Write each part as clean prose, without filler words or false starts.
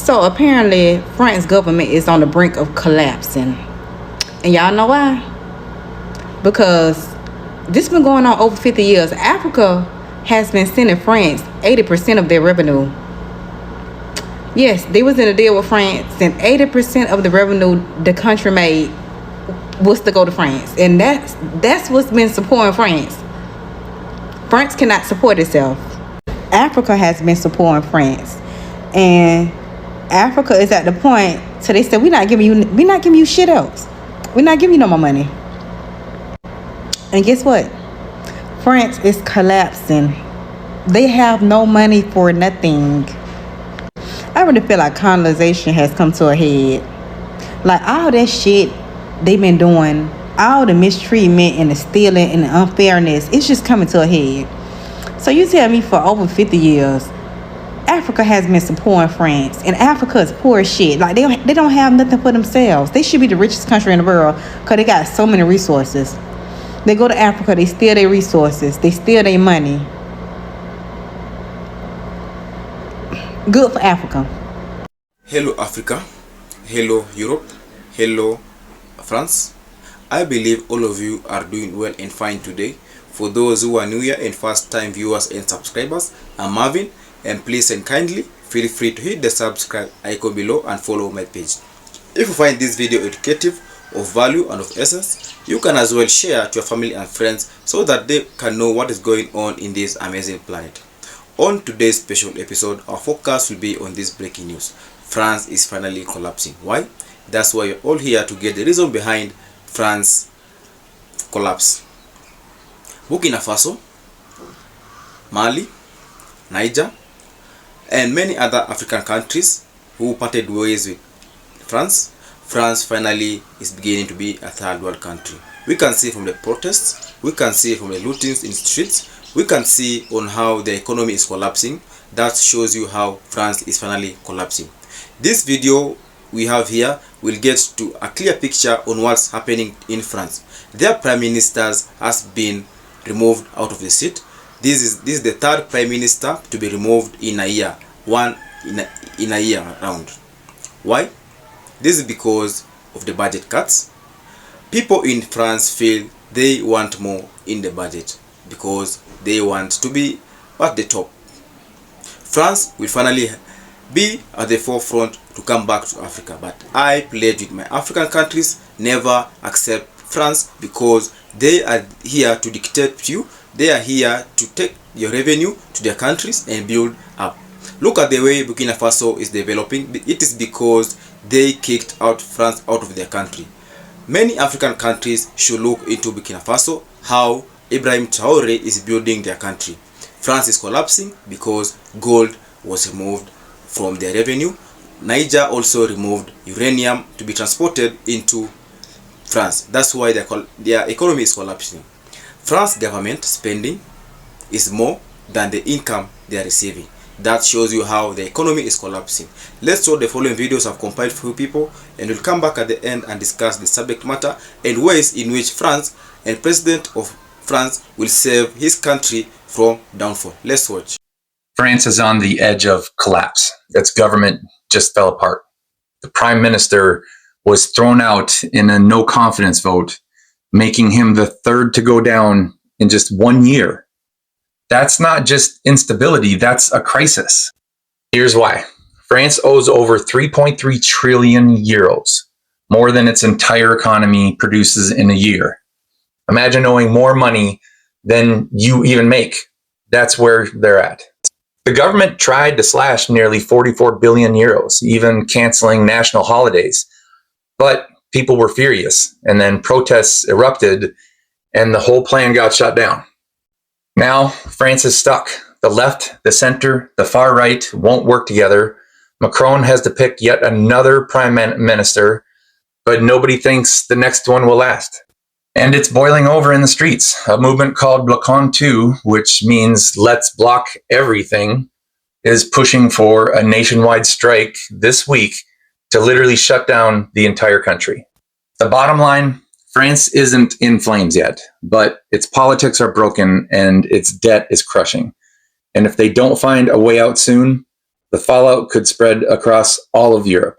So apparently, France government is on the brink of collapsing, and y'all know why? Because this been going on over 50 years. Africa has been sending France 80% of their revenue. Yes, they was in a deal with France, and 80% of the revenue the country made was to go to France, and that's what's been supporting France. France cannot support itself. Africa has been supporting France, and Africa is at the point. So they said, we're not giving you shit else. We're not giving you no more money. And guess what? France is collapsing. They have no money for nothing. I really feel like colonization has come to a head. Like all that shit they've been doing, all the mistreatment and the stealing and the unfairness, it's just coming to a head. So you tell me for over 50 years, Africa has been supporting France, and Africa is poor as shit. Like they don't have nothing for themselves. They should be the richest country in the world because they got so many resources. They go to Africa, they steal their resources, they steal their money. Good for Africa. Hello Africa, hello Europe, hello France. I believe all of you are doing well and fine today. For those who are new here and first time viewers and subscribers, I'm Marvin, and please and kindly feel free to hit the subscribe icon below and follow my page. If you find this video educative, of value and of essence, you can as well share to your family and friends so that they can know what is going on in this amazing planet. On today's special episode, our focus will be on this breaking news. France is finally collapsing. Why? That's why you're all here to get the reason behind France's collapse. Burkina Faso, Mali, Niger, and many other African countries who parted ways with France finally is beginning to be a third world country. We can see from the protests, we can see from the lootings in streets, we can see on how the economy is collapsing. That shows you how France is finally collapsing. This video we have here will get to a clear picture on what's happening in France. Their prime minister has been removed out of the seat. This is the third prime minister to be removed in a year, in a year round. Why? This is because of the budget cuts. People in France feel they want more in the budget because they want to be at the top. France will finally be at the forefront to come back to Africa, but I pledge with my African countries, never accept France because they are here to dictate to you. They are here to take your revenue to their countries and build up. Look at the way Burkina Faso is developing. It is because they kicked out France out of their country. Many African countries should look into Burkina Faso, how Ibrahim Traore is building their country. France is collapsing because gold was removed from their revenue. Niger also removed uranium to be transported into France. That's why their economy is collapsing. France government spending is more than the income they are receiving. That shows you how the economy is collapsing. Let's show the following videos I've compiled for you people, and we'll come back at the end and discuss the subject matter and ways in which France and President of France will save his country from downfall. Let's watch. France is on the edge of collapse. Its government just fell apart. The prime minister was thrown out in a no confidence vote, making him the third to go down in just 1 year. That's not just instability, that's a crisis. Here's why. France owes over 3.3 trillion euros, more than its entire economy produces in a year. Imagine owing more money than you even make. That's where they're at. The government tried to slash nearly 44 billion euros, even canceling national holidays. But people were furious, and then protests erupted, and the whole plan got shut down. Now, France is stuck. The left, the center, the far right won't work together. Macron has to pick yet another prime minister, but nobody thinks the next one will last. And it's boiling over in the streets. A movement called Bloquons 2, which means let's block everything, is pushing for a nationwide strike this week to literally shut down the entire country. The bottom line, France isn't in flames yet, but its politics are broken and its debt is crushing. And if they don't find a way out soon, the fallout could spread across all of Europe.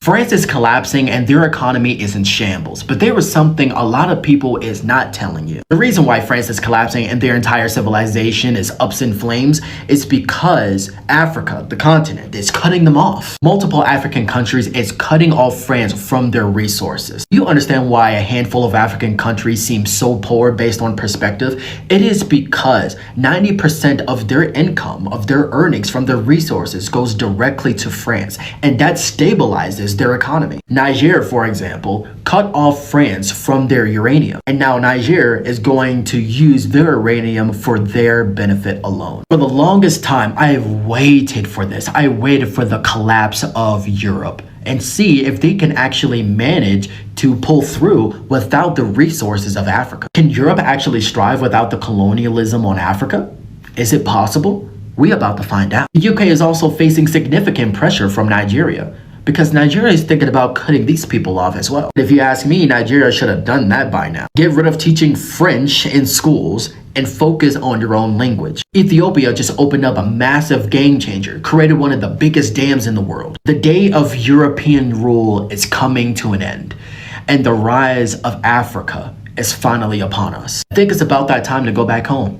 France is collapsing and their economy is in shambles, but there is something a lot of people is not telling you. The reason why France is collapsing and their entire civilization is up in flames is because Africa, the continent, is cutting them off. Multiple African countries is cutting off France from their resources. You understand why a handful of African countries seem so poor based on perspective? It is because 90% of their income, of their earnings from their resources goes directly to France, and that stabilizes their economy. Niger, for example, cut off France from their uranium, and now Niger is going to use their uranium for their benefit alone. For the longest time, I have waited for this. I waited for the collapse of Europe and see if they can actually manage to pull through without the resources of Africa. Can Europe actually strive without the colonialism on Africa? Is it possible? We're about to find out. The UK is also facing significant pressure from Nigeria, because Nigeria is thinking about cutting these people off as well. If you ask me, Nigeria should have done that by now. Get rid of teaching French in schools and focus on your own language. Ethiopia just opened up a massive game changer, created one of the biggest dams in the world. The day of European rule is coming to an end, and the rise of Africa is finally upon us. I think it's about that time to go back home.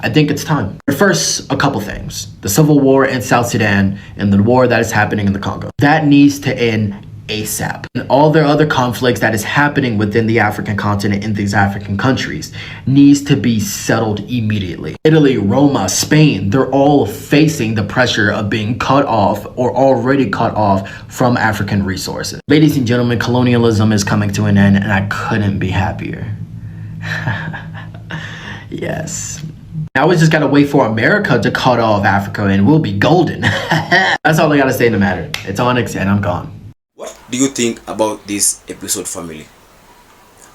I think it's time. But first, a couple things. The civil war in South Sudan and the war that is happening in the Congo. That needs to end ASAP. And all the other conflicts that is happening within the African continent in these African countries needs to be settled immediately. Italy, Roma, Spain, they're all facing the pressure of being cut off or already cut off from African resources. Ladies and gentlemen, colonialism is coming to an end, and I couldn't be happier. Yes. Now we just gotta wait for America to cut off Africa and we'll be golden. That's all I gotta say in the matter. It's Onyx and I'm gone. What do you think about this episode, family?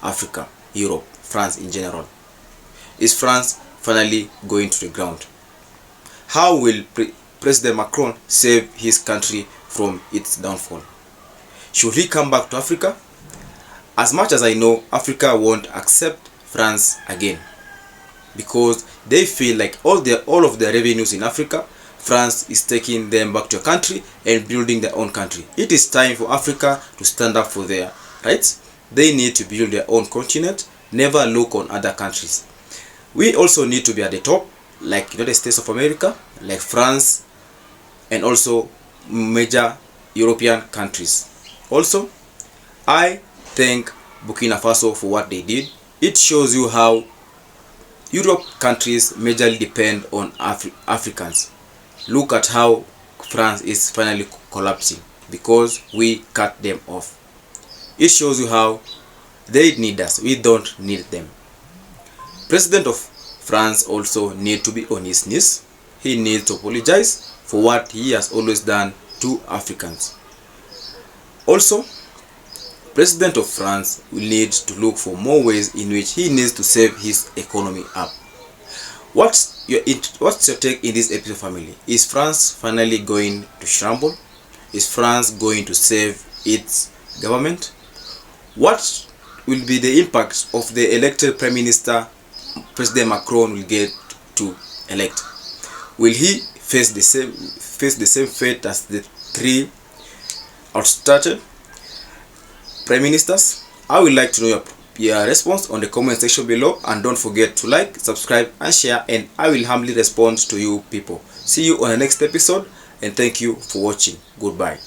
Africa, Europe, France in general. Is France finally going to the ground? How will President Macron save his country from its downfall? Should he come back to Africa? As much as I know, Africa won't accept France again, because they feel like all of the revenues in Africa, France is taking them back to a country and building their own country. It is time for Africa to stand up for their rights. They need to build their own continent, never look on other countries. We also need to be at the top, like United States of America, like France, and also major European countries. Also, I thank Burkina Faso for what they did. It shows you how Europe countries majorly depend on Africans. Look at how France is finally collapsing because we cut them off. It shows you how they need us, we don't need them. President of France also needs to be on his knees. He needs to apologize for what he has always done to Africans. Also, President of France will need to look for more ways in which he needs to save his economy up. What's your take in this episode, family? Is France finally going to scramble? Is France going to save its government? What will be the impact of the elected Prime Minister President Macron will get to elect? Will he face the same fate as the three outstarted Prime Ministers? I would like to know your response on the comment section below, and don't forget to like, subscribe and share, and I will humbly respond to you people. See you on the next episode, and thank you for watching. Goodbye.